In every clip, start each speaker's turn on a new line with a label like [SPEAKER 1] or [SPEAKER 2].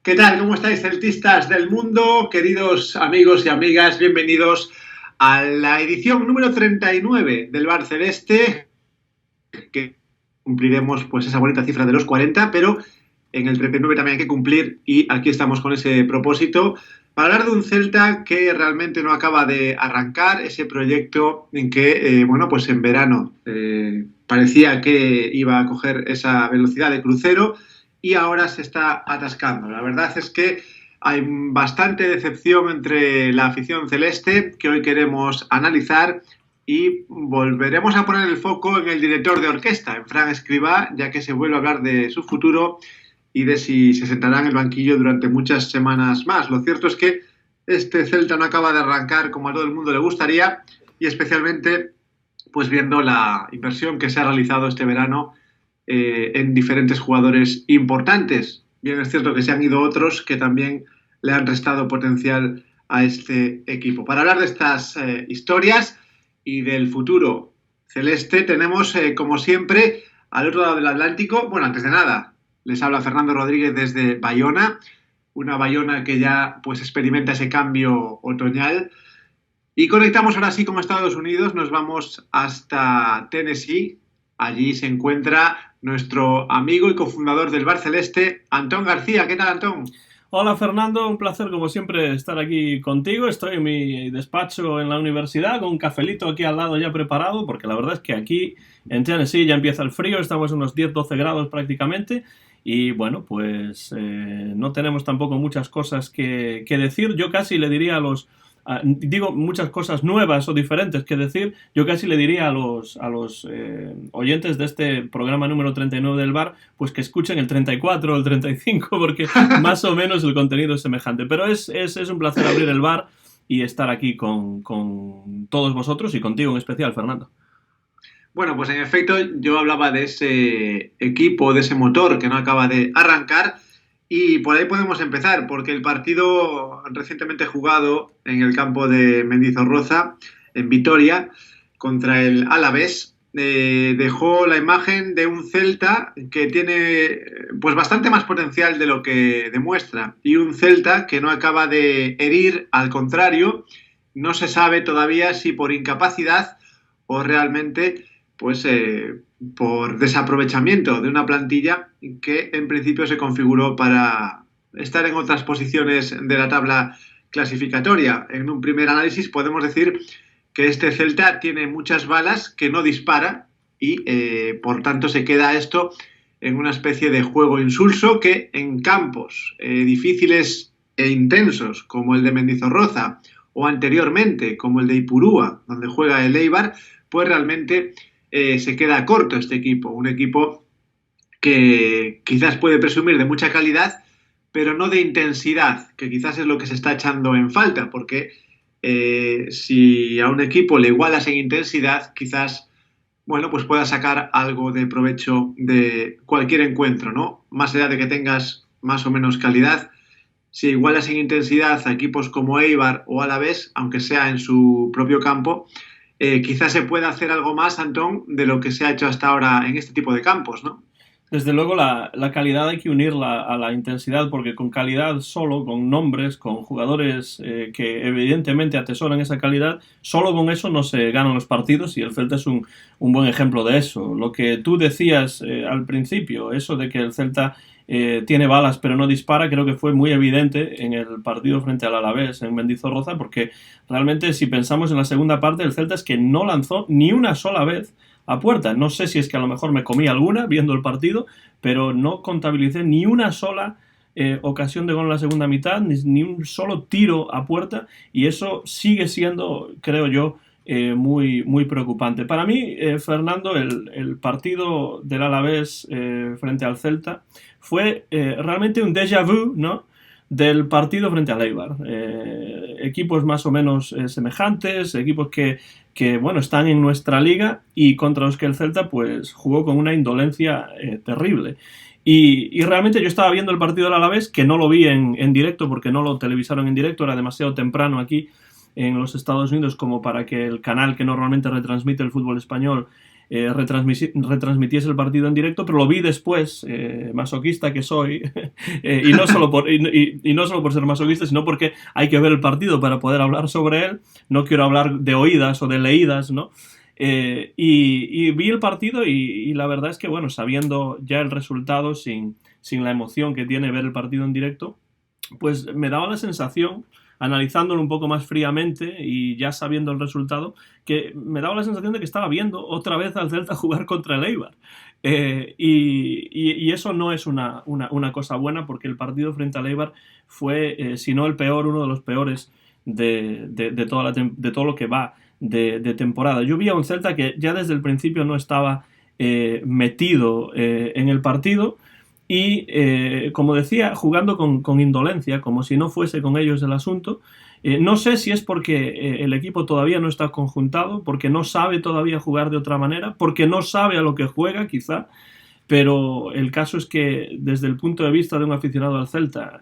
[SPEAKER 1] ¿Qué tal? ¿Cómo estáis, celtistas del mundo? Queridos amigos y amigas, bienvenidos a la edición número 39 del Bar Celeste, que cumpliremos pues esa bonita cifra de los 40, pero en el 39 también hay que cumplir y aquí estamos con ese propósito para hablar de un Celta que realmente no acaba de arrancar, ese proyecto en que, bueno, pues en verano parecía que iba a coger esa velocidad de crucero y ahora se está atascando. La verdad es que hay bastante decepción entre la afición celeste que hoy queremos analizar y volveremos a poner el foco en el director de orquesta, en Fran Escribá, ya que se vuelve a hablar de su futuro y de si se sentará en el banquillo durante muchas semanas más. Lo cierto es que este Celta no acaba de arrancar como a todo el mundo le gustaría y especialmente pues viendo la inversión que se ha realizado este verano en diferentes jugadores importantes. Bien, es cierto que se han ido otros que también le han restado potencial a este equipo. Para hablar de estas historias y del futuro celeste, tenemos, como siempre, al otro lado del Atlántico, bueno, antes de nada, les habla Fernando Rodríguez desde Bayona, una Bayona que ya pues experimenta ese cambio otoñal. Y conectamos ahora sí con Estados Unidos, nos vamos hasta Tennessee. Allí se encuentra nuestro amigo y cofundador del Bar Celeste, Antón García. ¿Qué tal, Antón?
[SPEAKER 2] Hola Fernando, un placer como siempre estar aquí contigo. Estoy en mi despacho en la universidad con un cafelito aquí al lado ya preparado, porque la verdad es que aquí en Tennessee ya empieza el frío, estamos a unos 10-12 grados prácticamente y bueno, pues no tenemos tampoco muchas cosas que decir. Yo casi le diría a los digo muchas cosas nuevas o diferentes que decir. Yo casi le diría a los oyentes de este programa número 39 del bar, pues que escuchen el 34 o el 35, porque más o menos el contenido es semejante. Pero es un placer abrir el bar y estar aquí con todos vosotros y contigo en especial, Fernando.
[SPEAKER 1] Bueno, pues en efecto yo hablaba de ese equipo, de ese motor que no acaba de arrancar y por ahí podemos empezar, porque el partido recientemente jugado en el campo de Mendizorroza, en Vitoria, contra el Alavés, dejó la imagen de un Celta que tiene pues bastante más potencial de lo que demuestra y un Celta que no acaba de herir, al contrario, no se sabe todavía si por incapacidad o realmente pues por desaprovechamiento de una plantilla que en principio se configuró para estar en otras posiciones de la tabla clasificatoria. En un primer análisis podemos decir que este Celta tiene muchas balas que no dispara y por tanto se queda esto en una especie de juego insulso que en campos difíciles e intensos como el de Mendizorroza o anteriormente como el de Ipurúa, donde juega el Eibar, pues realmente se queda corto este equipo. Un equipo que quizás puede presumir de mucha calidad, pero no de intensidad, que quizás es lo que se está echando en falta, porque si a un equipo le igualas en intensidad, quizás, bueno, pues pueda sacar algo de provecho de cualquier encuentro, ¿no? Más allá de que tengas más o menos calidad, si igualas en intensidad a equipos como Eibar o Alavés, aunque sea en su propio campo, quizás se pueda hacer algo más, Antón, de lo que se ha hecho hasta ahora en este tipo de campos, ¿no?
[SPEAKER 2] Desde luego la calidad hay que unirla a la intensidad, porque con calidad solo, con nombres, con jugadores que evidentemente atesoran esa calidad, solo con eso no se ganan los partidos y el Celta es un buen ejemplo de eso. Lo que tú decías al principio, eso de que el Celta tiene balas pero no dispara, creo que fue muy evidente en el partido frente al Alavés en Mendizorroza, porque realmente si pensamos en la segunda parte, el Celta es que no lanzó ni una sola vez a puerta. No sé si es que a lo mejor me comí alguna viendo el partido, pero no contabilicé ni una sola ocasión de gol en la segunda mitad, ni un solo tiro a puerta, y eso sigue siendo, creo yo, muy preocupante. Para mí, Fernando, el partido del Alavés frente al Celta fue realmente un déjà vu, ¿no?, del partido frente al Eibar. Equipos más o menos semejantes, equipos que bueno, están en nuestra liga y contra los que el Celta pues jugó con una indolencia terrible. Y realmente yo estaba viendo el partido del Alavés, que no lo vi en directo porque no lo televisaron en directo, era demasiado temprano aquí en los Estados Unidos como para que el canal que normalmente retransmite el fútbol español retransmitiese el partido en directo, pero lo vi después, masoquista que soy, y no solo por ser masoquista, sino porque hay que ver el partido para poder hablar sobre él. No quiero hablar de oídas o de leídas, ¿no? Y vi el partido y la verdad es que, bueno, sabiendo ya el resultado, sin la emoción que tiene ver el partido en directo, pues me daba la sensación, analizándolo un poco más fríamente y ya sabiendo el resultado, que me daba la sensación de que estaba viendo otra vez al Celta jugar contra el Eibar. Y eso no es una cosa buena, porque el partido frente al Eibar fue, si no el peor, uno de los peores de todo lo que va de temporada. Yo vi a un Celta que ya desde el principio no estaba metido en el partido y, como decía, jugando con indolencia, como si no fuese con ellos el asunto. No sé si es porque el equipo todavía no está conjuntado, porque no sabe todavía jugar de otra manera, porque no sabe a lo que juega, quizá, pero el caso es que desde el punto de vista de un aficionado al Celta,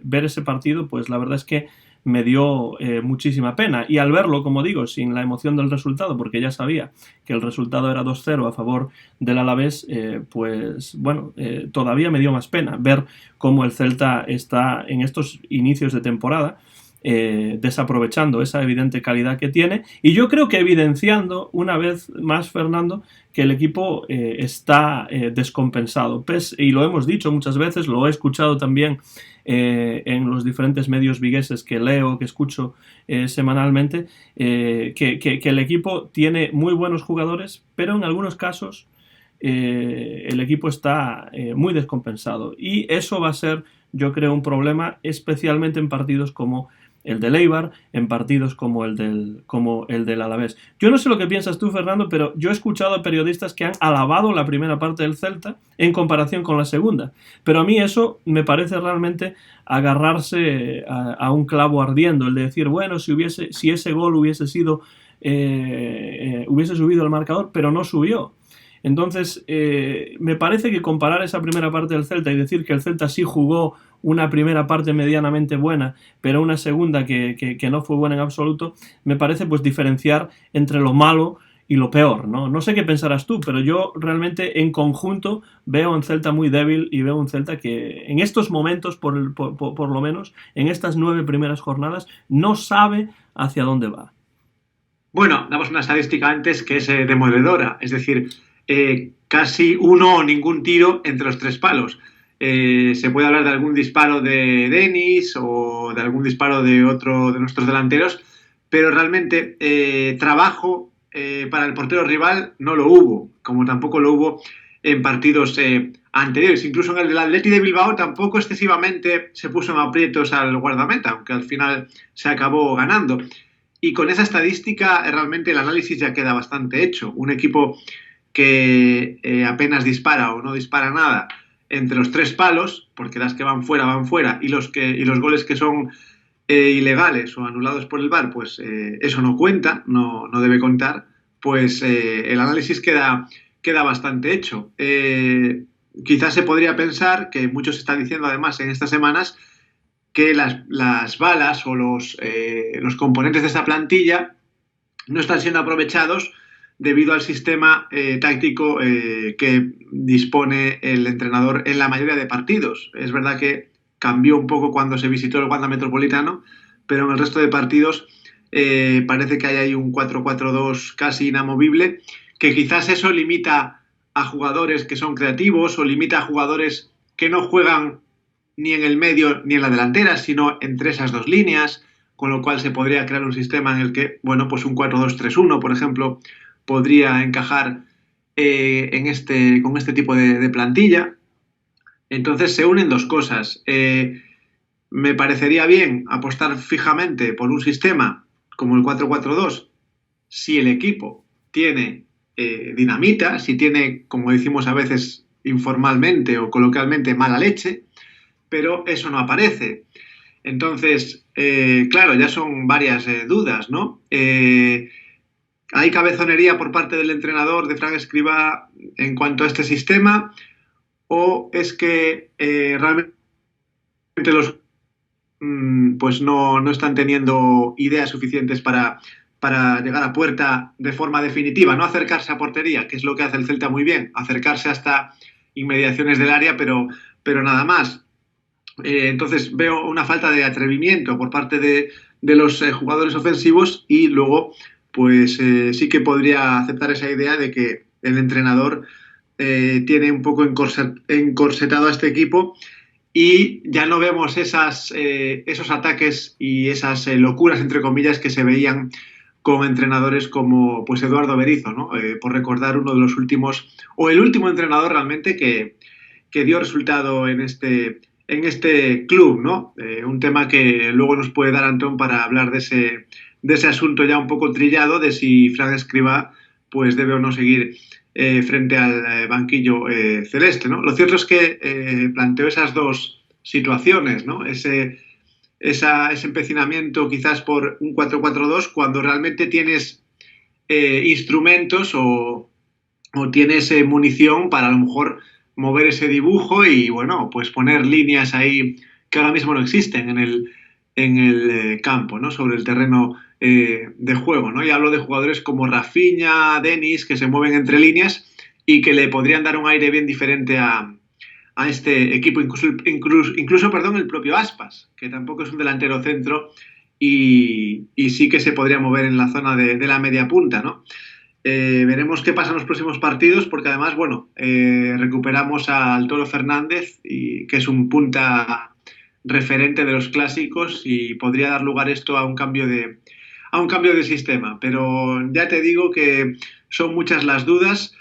[SPEAKER 2] ver ese partido, pues la verdad es que me dio muchísima pena. Y al verlo, como digo, sin la emoción del resultado, porque ya sabía que el resultado era 2-0 a favor del Alavés, pues bueno, todavía me dio más pena ver cómo el Celta está en estos inicios de temporada, desaprovechando esa evidente calidad que tiene, y yo creo que evidenciando una vez más, Fernando, que el equipo está descompensado. Y lo hemos dicho muchas veces, lo he escuchado también en los diferentes medios vigueses que leo, que escucho semanalmente, que el equipo tiene muy buenos jugadores, pero en algunos casos el equipo está muy descompensado, y eso va a ser, yo creo, un problema, especialmente en partidos como el del Eibar, en partidos como el del Alavés. Yo no sé lo que piensas tú, Fernando, pero yo he escuchado a periodistas que han alabado la primera parte del Celta en comparación con la segunda. Pero a mí eso me parece realmente agarrarse a un clavo ardiendo, el de decir, bueno, si ese gol hubiese sido, hubiese subido el marcador, pero no subió. Entonces, me parece que comparar esa primera parte del Celta y decir que el Celta sí jugó una primera parte medianamente buena, pero una segunda que no fue buena en absoluto, me parece pues diferenciar entre lo malo y lo peor, ¿no? No sé qué pensarás tú, pero yo realmente en conjunto veo un Celta muy débil, y veo un Celta que en estos momentos, por lo menos, en estas 9 primeras jornadas, no sabe hacia dónde va.
[SPEAKER 1] Bueno, damos una estadística antes que es demoledora, es decir, casi uno o ningún tiro entre los 3 palos. Se puede hablar de algún disparo de Denis o de algún disparo de otro de nuestros delanteros, pero realmente trabajo para el portero rival no lo hubo, como tampoco lo hubo en partidos anteriores. Incluso en el del Athletic de Bilbao tampoco excesivamente se puso en aprietos al guardameta, aunque al final se acabó ganando. Y con esa estadística realmente el análisis ya queda bastante hecho. Un equipo que apenas dispara o no dispara nada entre los 3 palos, porque las que van fuera, y los goles que son ilegales o anulados por el VAR, pues eso no cuenta, no debe contar, pues el análisis queda bastante hecho. Quizás se podría pensar, que muchos están diciendo además en estas semanas, que las balas o los componentes de esa plantilla no están siendo aprovechados debido al sistema táctico que dispone el entrenador en la mayoría de partidos. Es verdad que cambió un poco cuando se visitó el Wanda Metropolitano, pero en el resto de partidos parece que hay ahí un 4-4-2 casi inamovible, que quizás eso limita a jugadores que son creativos, o limita a jugadores que no juegan ni en el medio ni en la delantera, sino entre esas 2 líneas, con lo cual se podría crear un sistema en el que, bueno, pues un 4-2-3-1, por ejemplo, podría encajar con este tipo de plantilla. Entonces se unen 2 cosas. Me parecería bien apostar fijamente por un sistema como el 4-4-2 si el equipo tiene dinamita, si tiene, como decimos a veces informalmente o coloquialmente, mala leche, pero eso no aparece. Entonces, claro, ya son varias dudas, ¿no? ¿Hay cabezonería por parte del entrenador de Fran Escribá en cuanto a este sistema? ¿O es que realmente los pues no están teniendo ideas suficientes para para llegar a puerta de forma definitiva, no acercarse a portería, que es lo que hace el Celta muy bien, acercarse hasta inmediaciones del área, pero nada más. Entonces veo una falta de atrevimiento por parte de los jugadores ofensivos y luego pues sí que podría aceptar esa idea de que el entrenador tiene un poco encorsetado a este equipo y ya no vemos esos ataques y esas locuras, entre comillas, que se veían con entrenadores como pues Eduardo Berizzo, ¿no? Por recordar uno de los últimos, o el último entrenador realmente que dio resultado en este club, ¿no? Un tema que luego nos puede dar Antón para hablar de ese asunto ya un poco trillado, de si Fran Escribá pues debe o no seguir frente al banquillo celeste, ¿no? Lo cierto es que planteo esas dos situaciones, ¿no? Ese empecinamiento quizás por un 4-4-2 cuando realmente tienes instrumentos o tienes munición para a lo mejor mover ese dibujo y bueno, pues poner líneas ahí que ahora mismo no existen en el campo, ¿no? Sobre el terreno de juego, ¿no? Y hablo de jugadores como Rafinha, Denis, que se mueven entre líneas y que le podrían dar un aire bien diferente a este equipo, incluso perdón, el propio Aspas, que tampoco es un delantero centro y sí que se podría mover en la zona de la media punta, ¿no? Veremos qué pasa en los próximos partidos, porque además, bueno, recuperamos al Toro Fernández, que es un punta referente de los clásicos y podría dar lugar esto a un cambio de sistema. Pero ya te digo que son muchas las dudas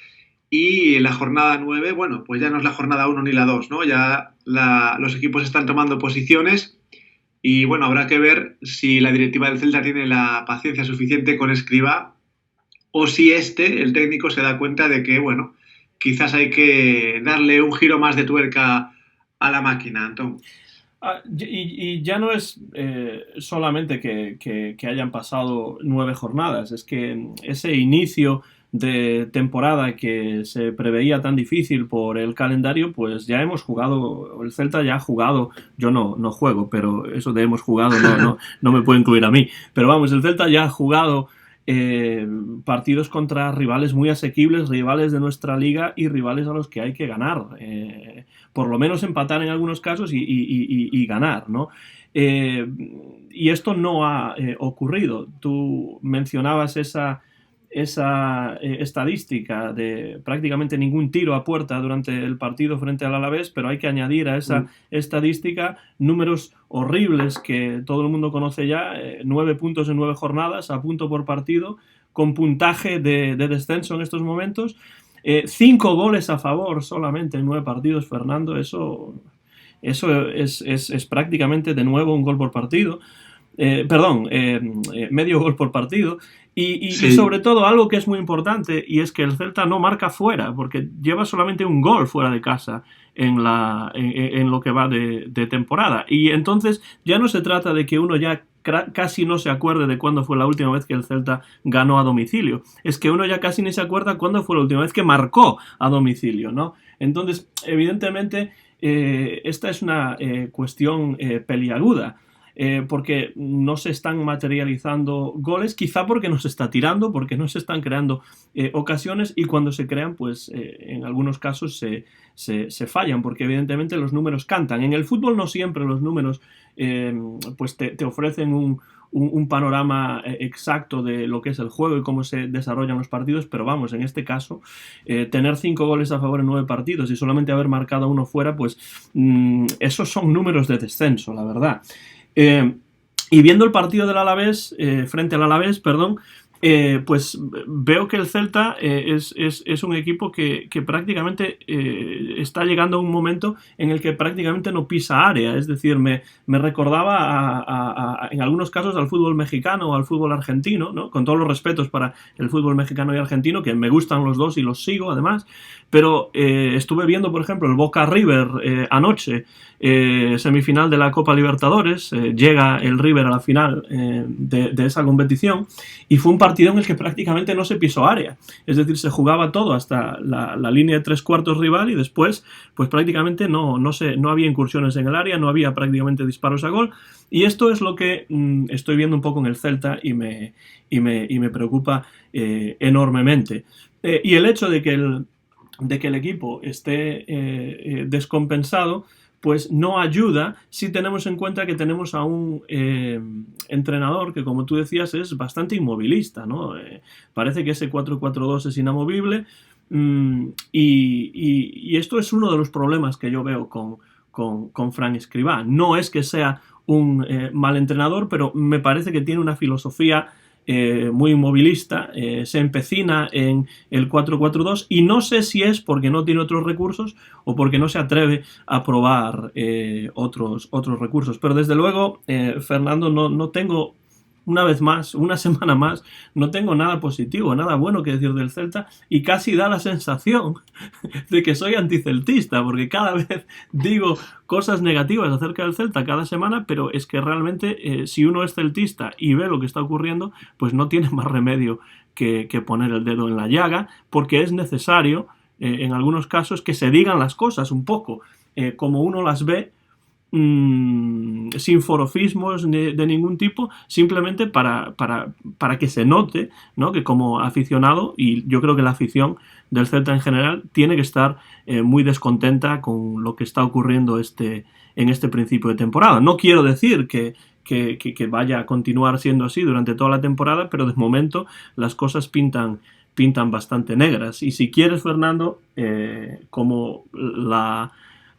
[SPEAKER 1] y la jornada 9, bueno, pues ya no es la jornada 1 ni la 2, ¿no? Ya los equipos están tomando posiciones y, bueno, habrá que ver si la directiva del Celta tiene la paciencia suficiente con Escribá o si el técnico, se da cuenta de que, bueno, quizás hay que darle un giro más de tuerca a la máquina, Antón.
[SPEAKER 2] Y ya no es solamente que hayan pasado 9 jornadas, es que ese inicio de temporada que se preveía tan difícil por el calendario, pues ya hemos jugado, el Celta ya ha jugado, yo no juego, pero eso de hemos jugado no me puede incluir a mí, pero vamos, el Celta ya ha jugado partidos contra rivales muy asequibles, rivales de nuestra liga y rivales a los que hay que ganar, por lo menos empatar en algunos casos y ganar, ¿no? Y esto no ha ocurrido. Tú mencionabas esa estadística de prácticamente ningún tiro a puerta durante el partido frente al Alavés, pero hay que añadir a esa estadística números horribles que todo el mundo conoce ya, 9 puntos en 9 jornadas, a punto por partido, con puntaje de descenso en estos momentos, 5 goles a favor solamente en 9 partidos, Fernando, eso es prácticamente de nuevo un gol por partido. Medio gol por partido y sobre todo algo que es muy importante, y es que el Celta no marca fuera, porque lleva solamente un gol fuera de casa en lo que va de temporada, y entonces ya no se trata de que uno ya casi no se acuerde de cuándo fue la última vez que el Celta ganó a domicilio, es que uno ya casi ni se acuerda cuándo fue la última vez que marcó a domicilio, ¿no? Entonces, evidentemente, esta es una cuestión peliaguda, porque no se están materializando goles, quizá porque no se está tirando, porque no se están creando ocasiones, y cuando se crean, pues en algunos casos se fallan, porque evidentemente los números cantan. En el fútbol no siempre los números pues te ofrecen un panorama exacto de lo que es el juego y cómo se desarrollan los partidos, pero vamos, en este caso, tener 5 goles a favor en 9 partidos y solamente haber marcado uno fuera, pues esos son números de descenso, la verdad. Y viendo el partido del Alavés, frente al Alavés, perdón, pues veo que el Celta es un equipo que prácticamente está llegando a un momento en el que prácticamente no pisa área, es decir, me recordaba en algunos casos al fútbol mexicano o al fútbol argentino, ¿no? Con todos los respetos para el fútbol mexicano y argentino, que me gustan los dos y los sigo además, pero estuve viendo, por ejemplo, el Boca River anoche, semifinal de la Copa Libertadores, llega el River a la final de esa competición, y fue un partido partido en el que prácticamente no se pisó área. Es decir, se jugaba todo hasta la línea de 3/4 rival y después pues prácticamente no había incursiones en el área, no había prácticamente disparos a gol. Y esto es lo que estoy viendo un poco en el Celta y me preocupa enormemente. Y el hecho de que el equipo esté descompensado pues no ayuda si tenemos en cuenta que tenemos a un entrenador que, como tú decías, es bastante inmovilista, ¿no? Parece que ese 4-4-2 es inamovible, y esto es uno de los problemas que yo veo con Fran Escribá. No es que sea un mal entrenador, pero me parece que tiene una filosofía muy inmovilista, se empecina en el 4-4-2 y no sé si es porque no tiene otros recursos o porque no se atreve a probar otros recursos. Pero desde luego, Fernando, no tengo, una vez más, una semana más, no tengo nada positivo, nada bueno que decir del Celta y casi da la sensación de que soy anticeltista, porque cada vez digo cosas negativas acerca del Celta cada semana, pero es que realmente si uno es celtista y ve lo que está ocurriendo, pues no tiene más remedio que poner el dedo en la llaga, porque es necesario en algunos casos que se digan las cosas un poco como uno las ve, sin forofismos de ningún tipo, simplemente para que se note, ¿no?, que como aficionado, y yo creo que la afición del Celta en general tiene que estar muy descontenta con lo que está ocurriendo en este principio de temporada. No quiero decir que vaya a continuar siendo así durante toda la temporada, pero de momento las cosas pintan bastante negras. Y si quieres, Fernando, como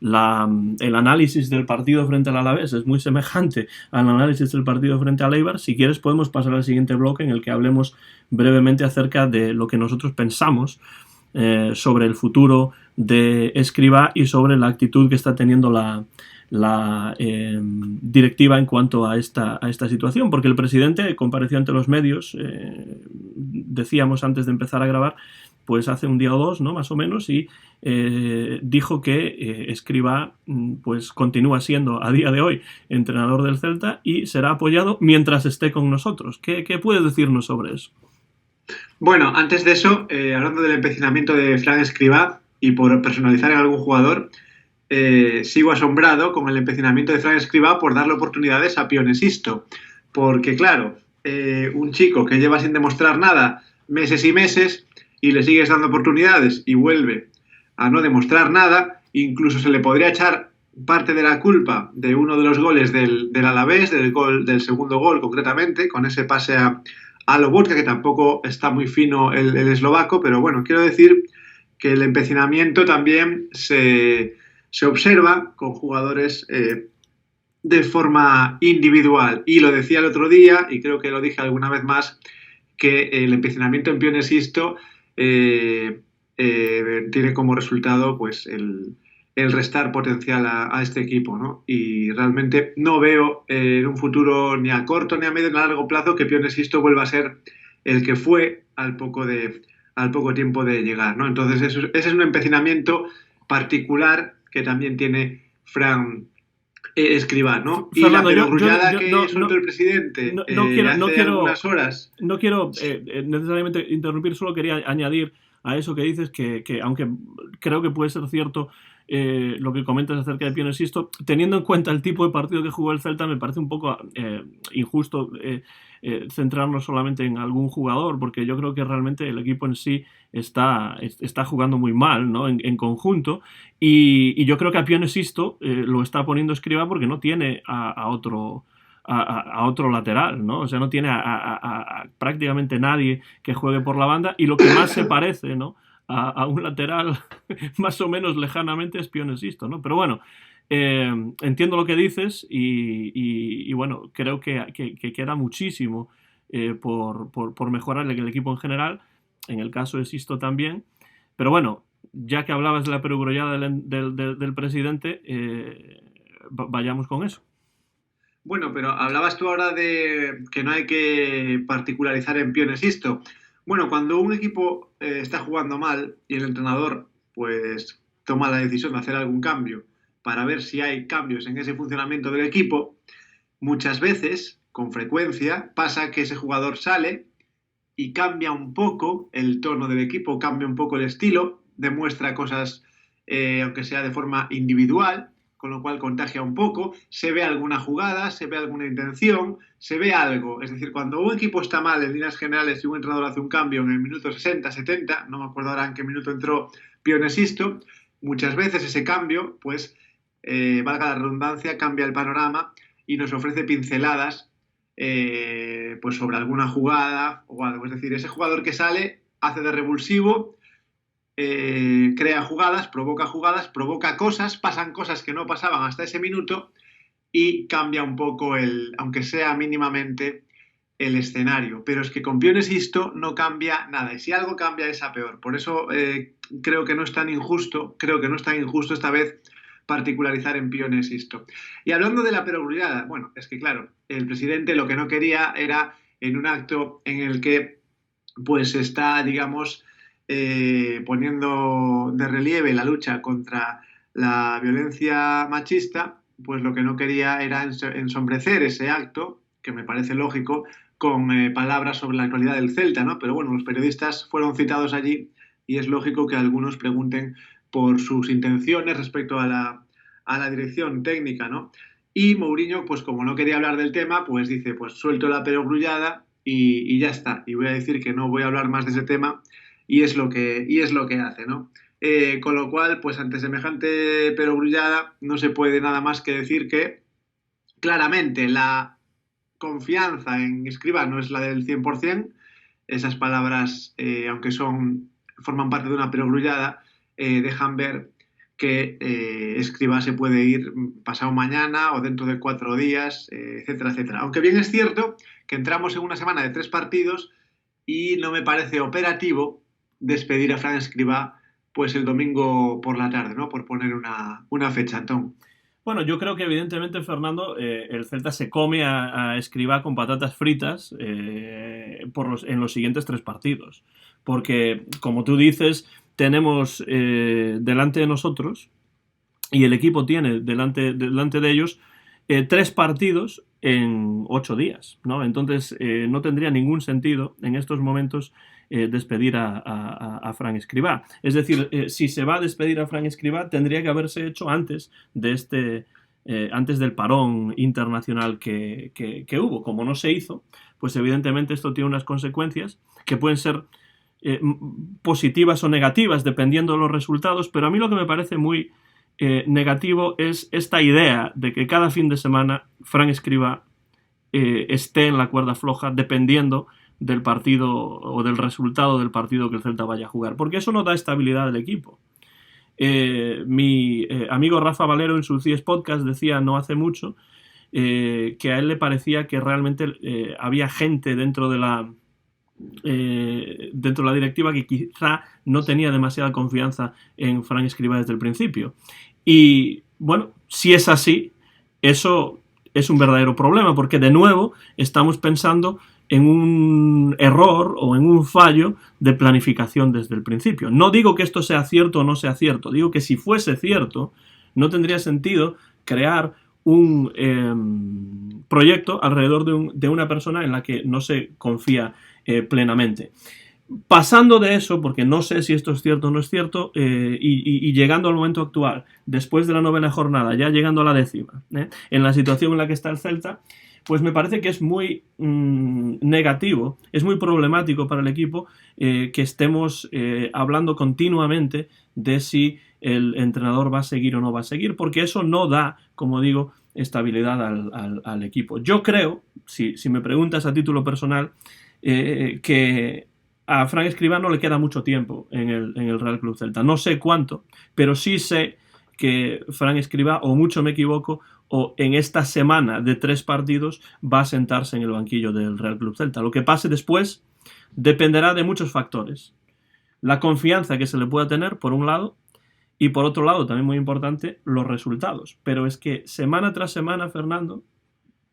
[SPEAKER 2] el análisis del partido frente al Alavés es muy semejante al análisis del partido frente al Eibar, si quieres podemos pasar al siguiente bloque en el que hablemos brevemente acerca de lo que nosotros pensamos sobre el futuro de Escribá y sobre la actitud que está teniendo la directiva en cuanto a esta situación, porque el presidente compareció ante los medios, decíamos antes de empezar a grabar, pues hace un día o dos, ¿no?, más o menos, y dijo que Escribá pues continúa siendo a día de hoy entrenador del Celta y será apoyado mientras esté con nosotros. ¿Qué puedes decirnos sobre eso?
[SPEAKER 1] Bueno, antes de eso, hablando del empecinamiento de Fran Escribá y por personalizar en algún jugador, sigo asombrado con el empecinamiento de Fran Escribá por darle oportunidades a Pione Sisto, porque claro, un chico que lleva sin demostrar nada meses y meses y le sigues dando oportunidades y vuelve a no demostrar nada, incluso se le podría echar parte de la culpa de uno de los goles del Alavés, del segundo gol concretamente, con ese pase a Lobotka, que tampoco está muy fino el eslovaco, pero bueno, quiero decir que el empecinamiento también se observa con jugadores de forma individual. Y lo decía el otro día, y creo que lo dije alguna vez más, que el empecinamiento en Pione Sisto tiene como resultado pues el restar potencial a este equipo, ¿no? Y realmente no veo en un futuro ni a corto ni a medio ni a largo plazo que Pione Sisto vuelva a ser el que fue al poco tiempo de llegar, ¿no? Entonces ese es un empecinamiento particular que también tiene Fran Escribá, ¿no? Y
[SPEAKER 2] Fernando,
[SPEAKER 1] la perogrullada que soltó el presidente hace algunas horas.
[SPEAKER 2] No quiero necesariamente interrumpir, solo quería añadir a eso que dices que aunque creo que puede ser cierto lo que comentas acerca de Pione Sisto, teniendo en cuenta el tipo de partido que jugó el Celta, me parece un poco injusto centrarnos solamente en algún jugador, porque yo creo que realmente el equipo en sí está jugando muy mal, ¿no?, en conjunto, y yo creo que a Pione Sisto lo está poniendo Escribá porque no tiene a otro lateral, ¿no? O sea, no tiene a prácticamente nadie que juegue por la banda, y lo que más se parece, ¿no?, a un lateral más o menos lejanamente es Pione Sisto, ¿no? Pero bueno, entiendo lo que dices y bueno, creo que queda muchísimo por mejorar el equipo en general, en el caso de Sisto también, pero bueno, ya que hablabas de la perogrullada del presidente, vayamos con eso.
[SPEAKER 1] Bueno, pero hablabas tú ahora de que no hay que particularizar en Pione Sisto. Bueno, cuando un equipo está jugando mal y el entrenador pues toma la decisión de hacer algún cambio para ver si hay cambios en ese funcionamiento del equipo, muchas veces, con frecuencia, pasa que ese jugador sale y cambia un poco el tono del equipo, cambia un poco el estilo, demuestra cosas, aunque sea de forma individual, con lo cual contagia un poco, se ve alguna jugada, se ve alguna intención, se ve algo. Es decir, cuando un equipo está mal en líneas generales y un entrenador hace un cambio en el minuto 60, 70, no me acuerdo ahora en qué minuto entró Pionesisto, muchas veces ese cambio, pues, valga la redundancia, cambia el panorama y nos ofrece pinceladas pues sobre alguna jugada o algo. Es decir, ese jugador que sale hace de revulsivo, crea jugadas, provoca cosas, pasan cosas que no pasaban hasta ese minuto y cambia un poco aunque sea mínimamente, el escenario. Pero es que con Pionesisto no cambia nada. Y si algo cambia es a peor. Por eso creo que no es tan injusto esta vez particularizar en Pionesisto. Y hablando de la perogrullada, bueno, es que claro, el presidente lo que no quería era en un acto en el que pues está, digamos, poniendo de relieve la lucha contra la violencia machista, pues lo que no quería era ensombrecer ese acto, que me parece lógico, con palabras sobre la actualidad del Celta, ¿no? Pero bueno, los periodistas fueron citados allí y es lógico que algunos pregunten por sus intenciones respecto a la dirección técnica, ¿no? Y Mourinho, pues como no quería hablar del tema, pues dice, pues suelto la perogrullada y ya está. Y voy a decir que no voy a hablar más de ese tema y es lo que hace, ¿no? Con lo cual, pues ante semejante perogrullada no se puede nada más que decir que claramente la confianza en Escribá no es la del 100%. Esas palabras, aunque forman parte de una perogrullada, dejan ver que Escribá se puede ir pasado mañana o dentro de 4 días, etcétera, etcétera. Aunque bien es cierto que entramos en una semana de 3 partidos y no me parece operativo despedir a Fran Escribá pues el domingo por la tarde, ¿no? Por poner una fecha, Tom.
[SPEAKER 2] Bueno, yo creo que evidentemente, Fernando, el Celta se come a Escribá con patatas fritas en los siguientes 3 partidos. Porque, como tú dices, tenemos delante de nosotros, y el equipo tiene delante de ellos, 3 partidos en 8 días, ¿no? Entonces, no tendría ningún sentido en estos momentos despedir a Fran Escribá. Es decir, si se va a despedir a Fran Escribá, tendría que haberse hecho antes del parón internacional que hubo. Como no se hizo, pues evidentemente esto tiene unas consecuencias que pueden ser positivas o negativas dependiendo de los resultados, pero a mí lo que me parece muy negativo es esta idea de que cada fin de semana Fran Escribá esté en la cuerda floja dependiendo del partido o del resultado del partido que el Celta vaya a jugar, porque eso no da estabilidad al equipo. Mi amigo Rafa Valero en su CIES Podcast decía no hace mucho que a él le parecía que realmente había gente dentro de la directiva que quizá no tenía demasiada confianza en Fran Escribá desde el principio. Y bueno, si es así, eso es un verdadero problema, porque de nuevo estamos pensando en un error o en un fallo de planificación desde el principio. No digo que esto sea cierto o no sea cierto, digo que si fuese cierto, no tendría sentido crear un proyecto alrededor de una persona en la que no se confía plenamente. Pasando de eso, porque no sé si esto es cierto o no es cierto, y llegando al momento actual, después de la 9ª jornada, ya llegando a la 10ª, en la situación en la que está el Celta, pues me parece que es muy negativo, es muy problemático para el equipo que estemos hablando continuamente de si el entrenador va a seguir o no va a seguir, porque eso no da, como digo, estabilidad al equipo. Yo creo, si me preguntas a título personal, que a Fran Escribá no le queda mucho tiempo en el Real Club Celta. No sé cuánto, pero sí sé que Fran Escribá, o mucho me equivoco, o en esta semana de 3 partidos va a sentarse en el banquillo del Real Club Celta. Lo que pase después dependerá de muchos factores. La confianza que se le pueda tener, por un lado, y por otro lado, también muy importante, los resultados. Pero es que semana tras semana, Fernando,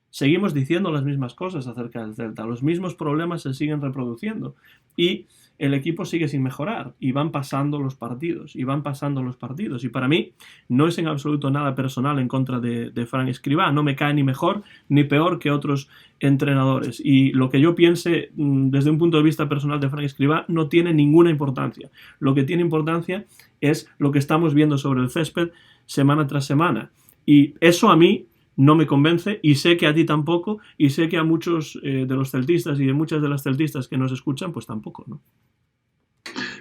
[SPEAKER 2] seguimos diciendo las mismas cosas acerca del Celta. Los mismos problemas se siguen reproduciendo. Y el equipo sigue sin mejorar y van pasando los partidos. Y para mí no es en absoluto nada personal en contra de Fran Escribá. No me cae ni mejor ni peor que otros entrenadores. Y lo que yo piense desde un punto de vista personal de Fran Escribá no tiene ninguna importancia. Lo que tiene importancia es lo que estamos viendo sobre el césped semana tras semana. Y eso a mí no me convence, y sé que a ti tampoco, y sé que a muchos de los celtistas y de muchas de las celtistas que nos escuchan, pues tampoco, ¿no?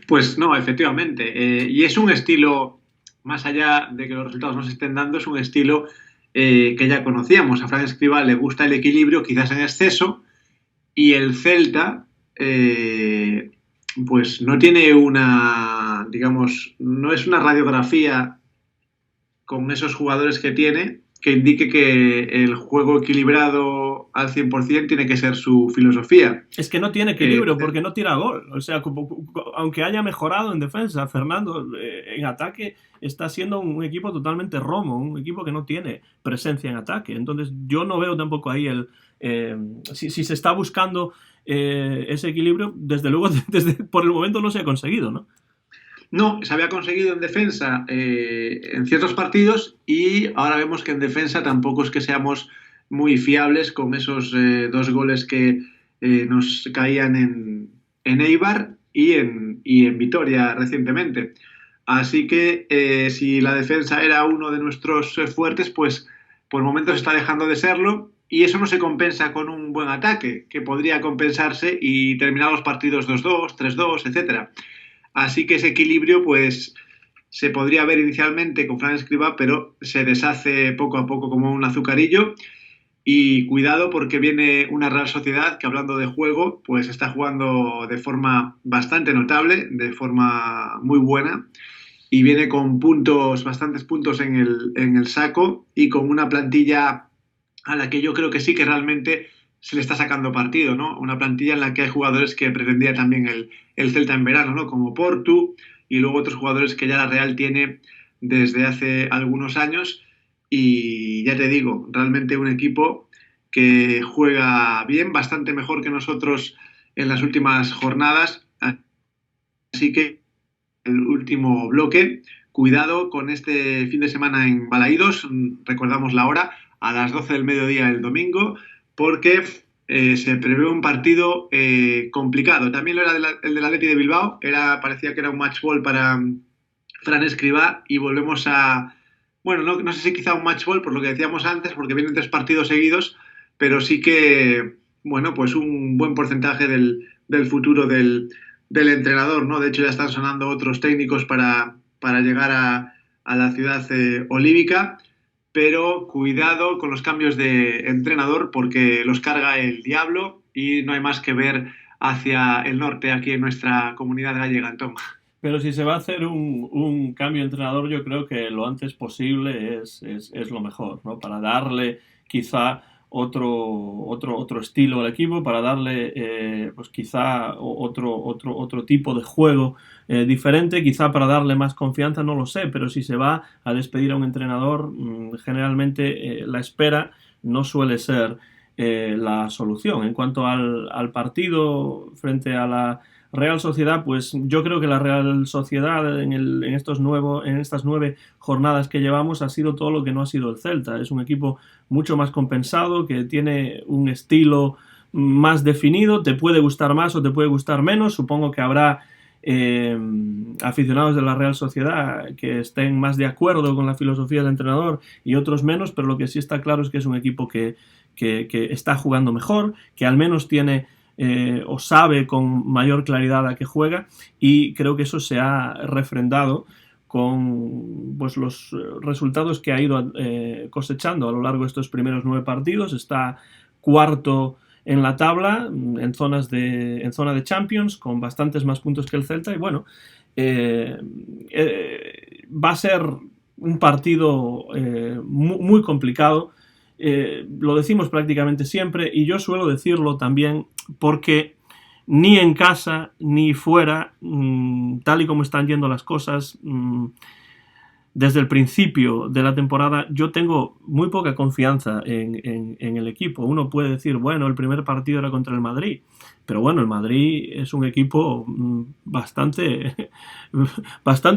[SPEAKER 1] Pues no, efectivamente. Y es un estilo, más allá de que los resultados no se estén dando, es un estilo que ya conocíamos. A Fran Escribá le gusta el equilibrio, quizás en exceso, y el Celta, pues no tiene una, digamos, no es una radiografía con esos jugadores que tiene que indique que el juego equilibrado al 100% tiene que ser su filosofía.
[SPEAKER 2] Es que no tiene equilibrio porque no tira gol. O sea, aunque haya mejorado en defensa, Fernando, en ataque está siendo un equipo totalmente romo, un equipo que no tiene presencia en ataque. Entonces yo no veo tampoco ahí si se está buscando ese equilibrio, desde luego por el momento no se ha conseguido, ¿no?
[SPEAKER 1] No, se había conseguido en defensa en ciertos partidos, y ahora vemos que en defensa tampoco es que seamos muy fiables con esos 2 goles que nos caían en Eibar y en Vitoria recientemente. Así que si la defensa era uno de nuestros fuertes, pues por momentos está dejando de serlo, y eso no se compensa con un buen ataque, que podría compensarse y terminar los partidos 2-2, 3-2, etcétera. Así que ese equilibrio, pues, se podría ver inicialmente con Fran Escribá, pero se deshace poco a poco como un azucarillo. Y cuidado, porque viene una Real Sociedad que, hablando de juego, pues está jugando de forma bastante notable, de forma muy buena, y viene con bastantes puntos en el saco, y con una plantilla a la que yo creo que sí que realmente se le está sacando partido, ¿no? Una plantilla en la que hay jugadores que pretendía también el Celta en verano, ¿no? Como Portu, y luego otros jugadores que ya la Real tiene desde hace algunos años. Y ya te digo, realmente un equipo que juega bien, bastante mejor que nosotros en las últimas jornadas. Así que el último bloque, cuidado con este fin de semana en Balaídos, recordamos la hora, a las 12 del mediodía el domingo, porque se prevé un partido complicado. También lo era el del Atleti de Bilbao, parecía que era un match ball para Fran Escribá, y volvemos a... Bueno, no sé si quizá un match ball por lo que decíamos antes, porque vienen 3 partidos seguidos, pero sí que, bueno, pues un buen porcentaje del futuro del entrenador, ¿no? De hecho, ya están sonando otros técnicos para llegar a la ciudad olívica. Pero cuidado con los cambios de entrenador, porque los carga el diablo, y no hay más que ver hacia el norte aquí en nuestra comunidad gallega, Antón.
[SPEAKER 2] Pero si se va a hacer un cambio de entrenador, yo creo que lo antes posible es lo mejor, ¿no? Para darle quizá otro estilo al equipo, para darle pues quizá otro tipo de juego diferente, quizá para darle más confianza, no lo sé, pero si se va a despedir a un entrenador, generalmente la espera no suele ser la solución. En cuanto al partido frente a la Real Sociedad, pues yo creo que la Real Sociedad en estas 9 jornadas que llevamos ha sido todo lo que no ha sido el Celta. Es un equipo mucho más compensado, que tiene un estilo más definido, te puede gustar más o te puede gustar menos. Supongo que habrá aficionados de la Real Sociedad que estén más de acuerdo con la filosofía del entrenador y otros menos, pero lo que sí está claro es que es un equipo que está jugando mejor, que al menos tiene o sabe con mayor claridad a qué juega, y creo que eso se ha refrendado con pues, los resultados que ha ido cosechando a lo largo de estos primeros 9 partidos. Está cuarto en la tabla, en zona de Champions, con bastantes más puntos que el Celta, y bueno, va a ser un partido muy, muy complicado. Lo decimos prácticamente siempre, y yo suelo decirlo también porque ni en casa ni fuera, tal y como están yendo las cosas, desde el principio de la temporada yo tengo muy poca confianza en el equipo. Uno puede decir, bueno, el primer partido era contra el Madrid, pero bueno, el Madrid es un equipo bastante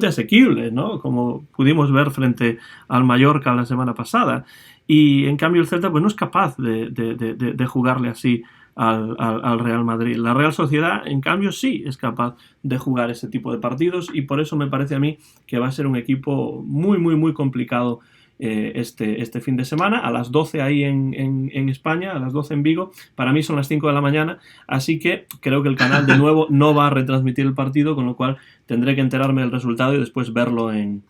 [SPEAKER 2] asequible, ¿no? Como pudimos ver frente al Mallorca la semana pasada. Y en cambio el Celta pues no es capaz de jugarle así al Real Madrid. La Real Sociedad, en cambio, sí es capaz de jugar ese tipo de partidos, y por eso me parece a mí que va a ser un equipo muy complicado este fin de semana, a las 12 ahí en España, a las 12 en Vigo. Para mí son las 5 de la mañana, así que creo que el canal de nuevo no va a retransmitir el partido, con lo cual tendré que enterarme del resultado y después verlo en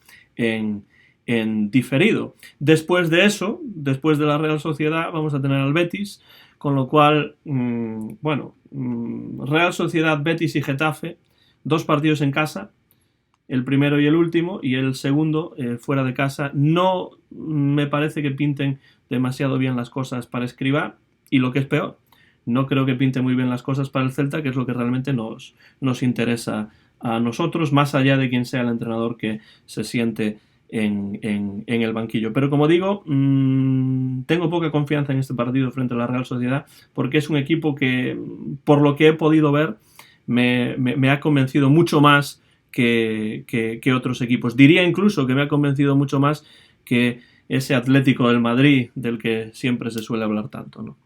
[SPEAKER 2] diferido. Después de eso, después de la Real Sociedad, vamos a tener al Betis, con lo cual, Real Sociedad, Betis y Getafe, 2 partidos en casa, el primero y el último, y el segundo fuera de casa. No me parece que pinten demasiado bien las cosas para Escribá, y lo que es peor, no creo que pinte muy bien las cosas para el Celta, que es lo que realmente nos interesa a nosotros, más allá de quién sea el entrenador que se siente en el banquillo. Pero como digo, tengo poca confianza en este partido frente a la Real Sociedad, porque es un equipo que, por lo que he podido ver, me ha convencido mucho más que otros equipos. Diría incluso que me ha convencido mucho más que ese Atlético del Madrid del que siempre se suele hablar tanto, ¿no?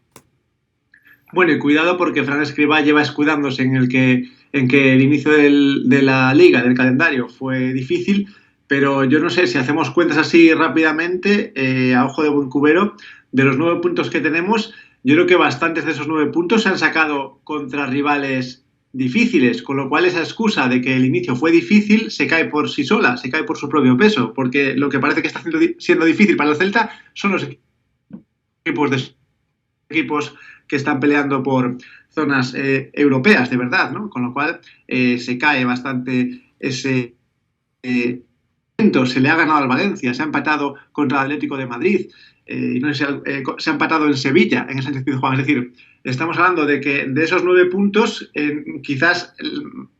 [SPEAKER 1] Bueno, y cuidado, porque Fran Escribá lleva escudándose en que el inicio de la liga, del calendario, fue difícil. Pero yo no sé, si hacemos cuentas así rápidamente, a ojo de buen cubero, de los 9 puntos que tenemos, yo creo que bastantes de esos 9 puntos se han sacado contra rivales difíciles, con lo cual esa excusa de que el inicio fue difícil se cae por sí sola, se cae por su propio peso, porque lo que parece que está siendo difícil para el Celta son los equipos que están peleando por zonas europeas, de verdad, ¿no? Con lo cual se cae bastante ese... se le ha ganado al Valencia, se ha empatado contra el Atlético de Madrid, no sé, se ha empatado en Sevilla, en el Sánchez Pizjuán. Es decir, estamos hablando de que de esos 9 puntos, quizás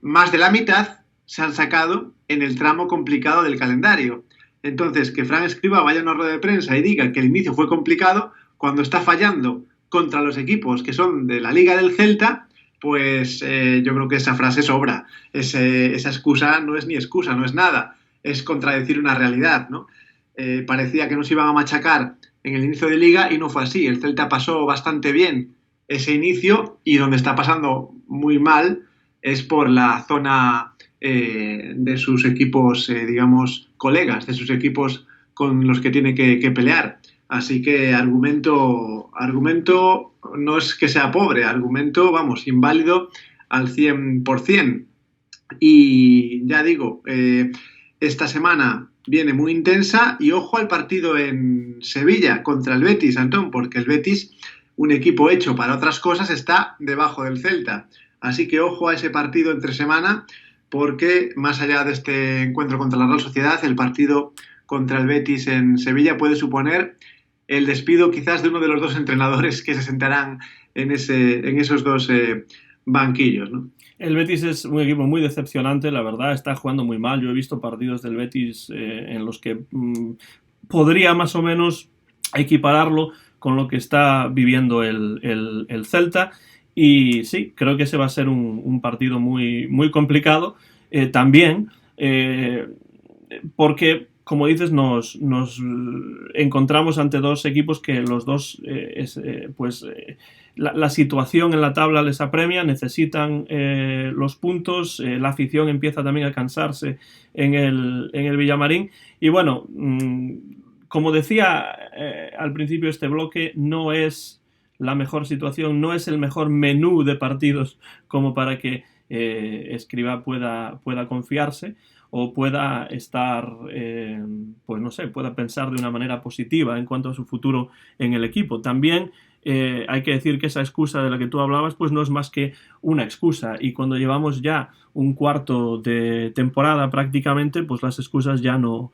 [SPEAKER 1] más de la mitad se han sacado en el tramo complicado del calendario. Entonces, que Fran Escribá vaya a una rueda de prensa y diga que el inicio fue complicado cuando está fallando contra los equipos que son de la Liga del Celta, pues yo creo que esa frase sobra. Esa excusa no es ni excusa, no es nada. Es contradecir una realidad, ¿no? Parecía que nos iban a machacar en el inicio de liga y no fue así. El Celta pasó bastante bien ese inicio, y donde está pasando muy mal es por la zona de sus equipos, digamos, colegas, de sus equipos con los que tiene que pelear. Así que argumento no es que sea pobre, argumento, vamos, inválido al 100%. Y ya digo, esta semana viene muy intensa, y ojo al partido en Sevilla contra el Betis, Antón, porque el Betis, un equipo hecho para otras cosas, está debajo del Celta. Así que ojo a ese partido entre semana, porque más allá de este encuentro contra la Real Sociedad, el partido contra el Betis en Sevilla puede suponer el despido quizás de uno de los 2 entrenadores que se sentarán en esos 2 banquillos, ¿no?
[SPEAKER 2] El Betis es un equipo muy decepcionante, la verdad, está jugando muy mal. Yo he visto partidos del Betis en los que podría más o menos equipararlo con lo que está viviendo el Celta, y sí, creo que ese va a ser un partido muy complicado también, porque, como dices, nos encontramos ante 2 equipos que los dos la situación en la tabla les apremia, necesitan los puntos, la afición empieza también a cansarse en el Villamarín, y bueno, como decía al principio de este bloque, no es la mejor situación, no es el mejor menú de partidos como para que Escribá pueda confiarse o pueda estar, pues no sé, pueda pensar de una manera positiva en cuanto a su futuro en el equipo. También hay que decir que esa excusa de la que tú hablabas pues no es más que una excusa, y cuando llevamos ya un cuarto de temporada prácticamente, pues las excusas ya no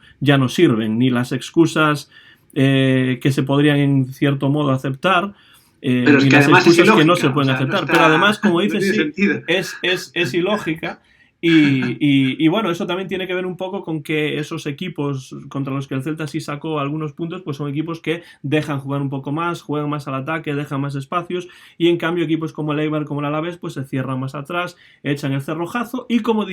[SPEAKER 2] sirven, ni las excusas que se podrían en cierto modo aceptar,
[SPEAKER 1] pero es
[SPEAKER 2] ni
[SPEAKER 1] que
[SPEAKER 2] las
[SPEAKER 1] además
[SPEAKER 2] excusas
[SPEAKER 1] es ilógica,
[SPEAKER 2] que no se pueden aceptar. No está, pero además, como dices,
[SPEAKER 1] no
[SPEAKER 2] sí, es ilógica. Y bueno, eso también tiene que ver un poco con que esos equipos contra los que el Celta sí sacó algunos puntos, pues son equipos que dejan jugar un poco más, juegan más al ataque, dejan más espacios, y en cambio equipos como el Eibar, como el Alavés, pues se cierran más atrás, echan el cerrojazo, y como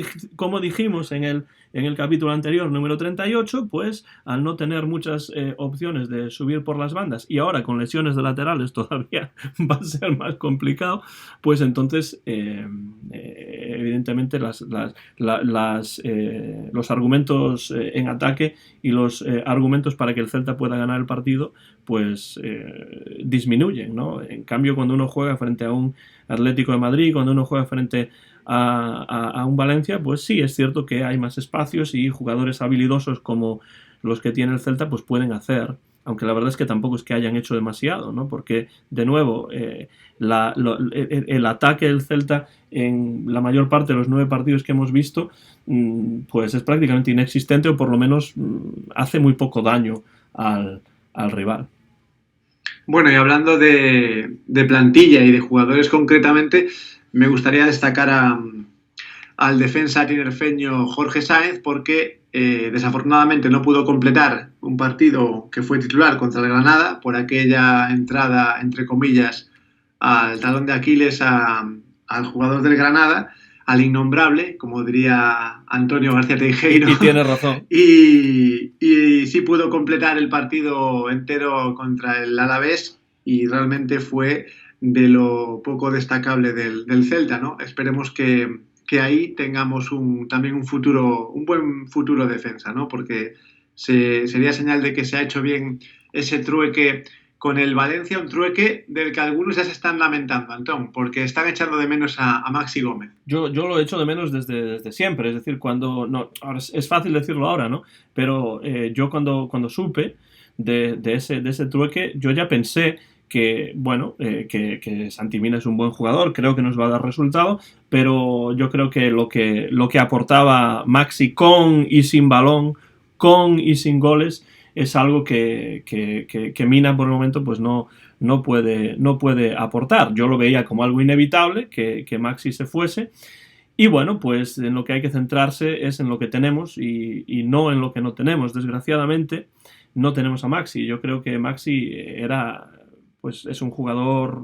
[SPEAKER 2] dijimos en el capítulo anterior, número 38, pues al no tener muchas opciones de subir por las bandas, y ahora con lesiones de laterales todavía va a ser más complicado, pues entonces evidentemente los argumentos en ataque y los argumentos para que el Celta pueda ganar el partido pues disminuyen, ¿no? En cambio, cuando uno juega frente a un Atlético de Madrid, cuando uno juega frente a un Valencia, pues sí, es cierto que hay más espacios y jugadores habilidosos como los que tiene el Celta pues pueden hacer, aunque la verdad es que tampoco es que hayan hecho demasiado, ¿no? Porque, de nuevo, el ataque del Celta en la mayor parte de los 9 partidos que hemos visto, pues es prácticamente inexistente, o por lo menos hace muy poco daño al rival.
[SPEAKER 1] Bueno, y hablando de plantilla y de jugadores concretamente, me gustaría destacar al defensa tinerfeño Jorge Sáenz, porque desafortunadamente no pudo completar un partido que fue titular contra el Granada por aquella entrada, entre comillas, al talón de Aquiles al jugador del Granada, al innombrable, como diría Antonio García Teijeiro.
[SPEAKER 2] Y tiene razón.
[SPEAKER 1] Y sí pudo completar el partido entero contra el Alavés, y realmente fue de lo poco destacable del Celta, ¿no? Esperemos que ahí tengamos también un buen futuro defensa, ¿no? Porque sería señal de que se ha hecho bien ese trueque con el Valencia, un trueque del que algunos ya se están lamentando, Antón, porque están echando de menos a Maxi Gómez.
[SPEAKER 2] Yo lo echo de menos desde siempre, es decir, ahora es fácil decirlo ahora, ¿no? Pero yo cuando supe de ese trueque, yo ya pensé que, bueno, que Santi Mina es un buen jugador, creo que nos va a dar resultado, pero yo creo que lo que aportaba Maxi con y sin balón, con y sin goles, es algo que Mina por el momento pues no puede aportar. Yo lo veía como algo inevitable que Maxi se fuese, y bueno, pues en lo que hay que centrarse es en lo que tenemos y no en lo que no tenemos. Desgraciadamente no tenemos a Maxi. Yo creo que Maxi pues es un jugador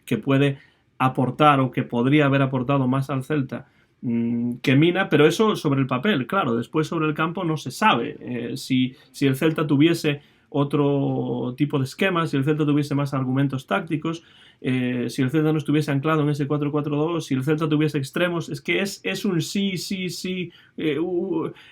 [SPEAKER 2] que puede aportar, o que podría haber aportado más al Celta que Mina, pero eso sobre el papel, claro. Después sobre el campo no se sabe. Si el Celta tuviese otro tipo de esquema, si el Celta tuviese más argumentos tácticos, si el Celta no estuviese anclado en ese 4-4-2, si el Celta tuviese extremos, es que es un sí,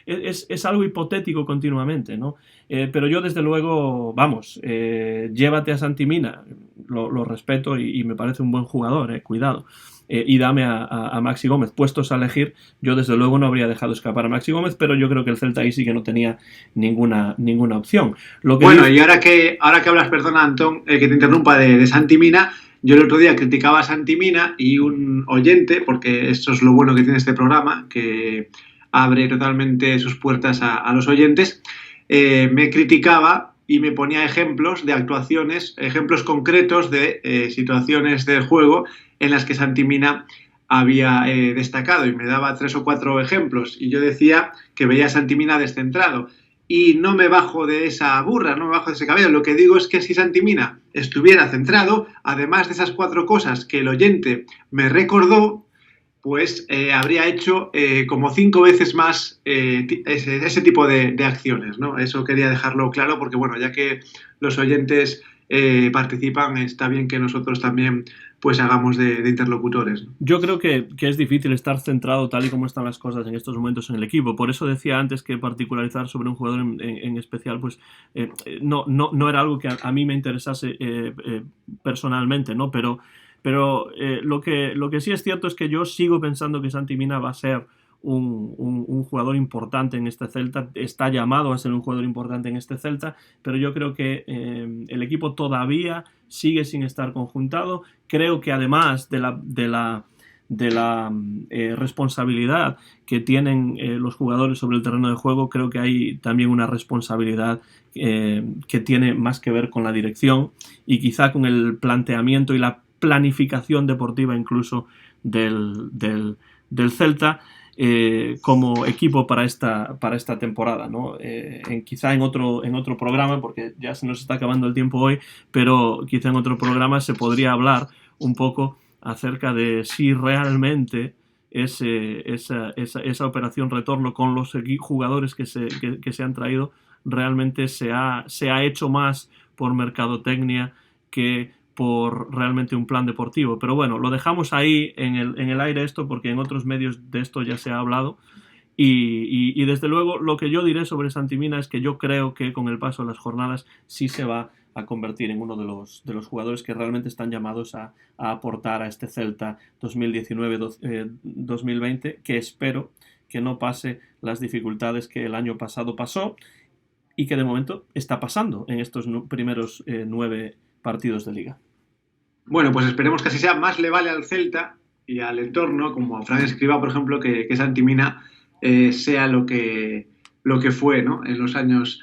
[SPEAKER 2] es algo hipotético continuamente, ¿no? Pero yo desde luego, vamos, llévate a Santi Mina, lo respeto y me parece un buen jugador, cuidado. Y dame a Maxi Gómez. Puestos a elegir, yo desde luego no habría dejado escapar a Maxi Gómez, pero yo creo que el Celta ahí sí que no tenía ninguna opción.
[SPEAKER 1] Y ahora que hablas, perdona Antón, que te interrumpa, de Santi Mina, yo el otro día criticaba a Santi Mina, y un oyente, porque esto es lo bueno que tiene este programa, que abre totalmente sus puertas a los oyentes, me criticaba y me ponía ejemplos de actuaciones, ejemplos concretos de situaciones del juego en las que Santi Mina había destacado, y me daba 3 o 4 ejemplos, y yo decía que veía a Santi Mina descentrado, y no me bajo de esa burra, no me bajo de ese cabello. Lo que digo es que si Santi Mina estuviera centrado, además de esas 4 cosas que el oyente me recordó, pues habría hecho como 5 veces más ese tipo de acciones, ¿no? Eso quería dejarlo claro, porque bueno, ya que los oyentes participan, está bien que nosotros también pues hagamos de interlocutores, ¿no?
[SPEAKER 2] Yo creo que es difícil estar centrado tal y como están las cosas en estos momentos en el equipo. Por eso decía antes que particularizar sobre un jugador en especial pues no era algo que a mí me interesase personalmente, ¿no? Pero lo que sí es cierto es que yo sigo pensando que Santi Mina va a ser un jugador importante en este Celta, está llamado a ser un jugador importante en este Celta, pero yo creo que el equipo todavía sigue sin estar conjuntado. Creo que además de la responsabilidad que tienen los jugadores sobre el terreno de juego, creo que hay también una responsabilidad que tiene más que ver con la dirección y quizá con el planteamiento y la planificación deportiva incluso del Celta. como equipo para esta temporada, ¿no? Quizá en otro programa, porque ya se nos está acabando el tiempo hoy, pero quizá en otro programa se podría hablar un poco acerca de si realmente esa operación retorno con los jugadores que se han traído realmente se ha hecho más por mercadotecnia que por realmente un plan deportivo. Pero bueno, lo dejamos ahí en el aire esto, porque en otros medios de esto ya se ha hablado. Y desde luego lo que yo diré sobre Santi Mina es que yo creo que con el paso de las jornadas sí se va a convertir en uno de los jugadores que realmente están llamados a aportar a este Celta 2019-2020, que espero que no pase las dificultades que el año pasado pasó y que de momento está pasando en estos primeros 9 partidos de Liga.
[SPEAKER 1] Bueno, pues esperemos que así sea. Más le vale al Celta y al entorno, como a Fran Escribá, por ejemplo, que Santi Mina sea lo que fue, ¿no?, en los años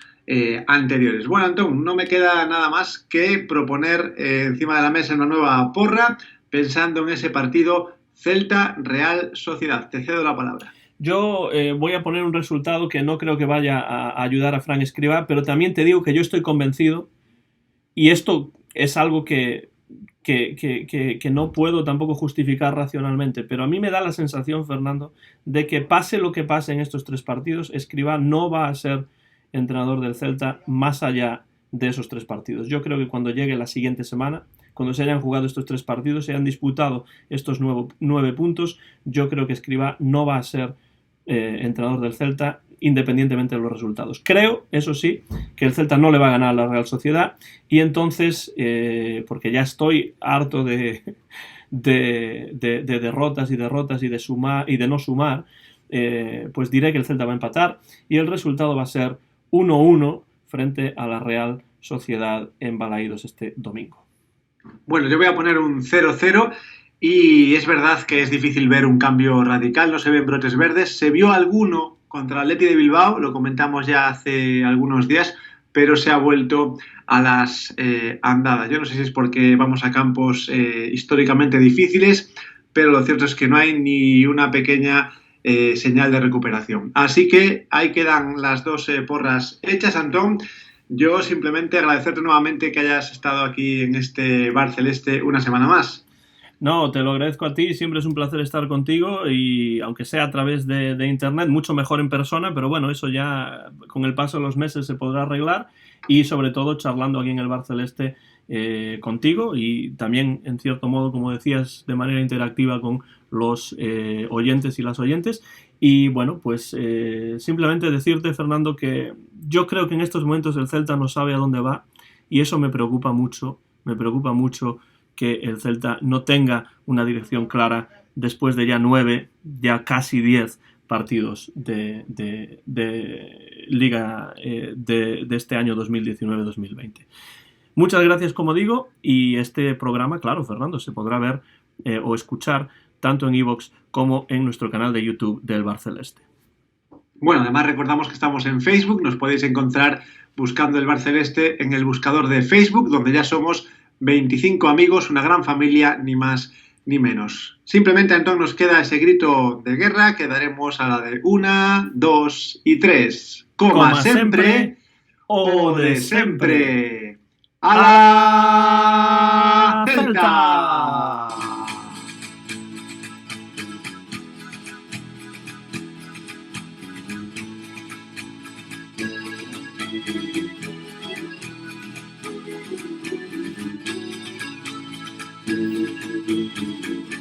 [SPEAKER 1] anteriores. Bueno, Antón, no me queda nada más que proponer encima de la mesa una nueva porra, pensando en ese partido Celta-Real Sociedad. Te cedo la palabra.
[SPEAKER 2] Yo voy a poner un resultado que no creo que vaya a ayudar a Fran Escribá, pero también te digo que yo estoy convencido, y esto es algo que no puedo tampoco justificar racionalmente, pero a mí me da la sensación, Fernando, de que pase lo que pase en estos 3 partidos, Escribá no va a ser entrenador del Celta más allá de esos 3 partidos. Yo creo que cuando llegue la siguiente semana, cuando se hayan jugado estos 3 partidos, se hayan disputado estos 9 puntos, yo creo que Escribá no va a ser entrenador del Celta, independientemente de los resultados. Creo, eso sí, que el Celta no le va a ganar a la Real Sociedad, y entonces, porque ya estoy harto de derrotas y de sumar y de no sumar, pues diré que el Celta va a empatar y el resultado va a ser 1-1 frente a la Real Sociedad en Balaídos este domingo.
[SPEAKER 1] Bueno, yo voy a poner un 0-0. Y es verdad que es difícil ver un cambio radical, no se ven brotes verdes. Se vio alguno contra el Athletic de Bilbao, lo comentamos ya hace algunos días, pero se ha vuelto a las andadas. Yo no sé si es porque vamos a campos históricamente difíciles, pero lo cierto es que no hay ni una pequeña señal de recuperación. Así que ahí quedan las 2 porras hechas, Antón. Yo simplemente agradecerte nuevamente que hayas estado aquí en este Bar Celeste una semana más.
[SPEAKER 2] No, te lo agradezco a ti, siempre es un placer estar contigo, y aunque sea a través de internet, mucho mejor en persona, pero bueno, eso ya con el paso de los meses se podrá arreglar, y sobre todo charlando aquí en el Bar Celeste contigo, y también en cierto modo, como decías, de manera interactiva con los oyentes y las oyentes. Y bueno, pues simplemente decirte, Fernando, que yo creo que en estos momentos el Celta no sabe a dónde va, y eso me preocupa mucho que el Celta no tenga una dirección clara después de ya 9, ya casi 10 partidos de Liga de este año 2019-2020. Muchas gracias, como digo, y este programa, claro, Fernando, se podrá ver o escuchar tanto en iVoox como en nuestro canal de YouTube del Bar Celeste.
[SPEAKER 1] Bueno, además recordamos que estamos en Facebook, nos podéis encontrar buscando el Bar Celeste en el buscador de Facebook, donde ya somos 25 amigos, una gran familia, ni más ni menos. Simplemente, Antón, nos queda ese grito de guerra que daremos a la de 1, 2 y 3. Coma sempre o de sempre. ¡A la Celta! Thank you.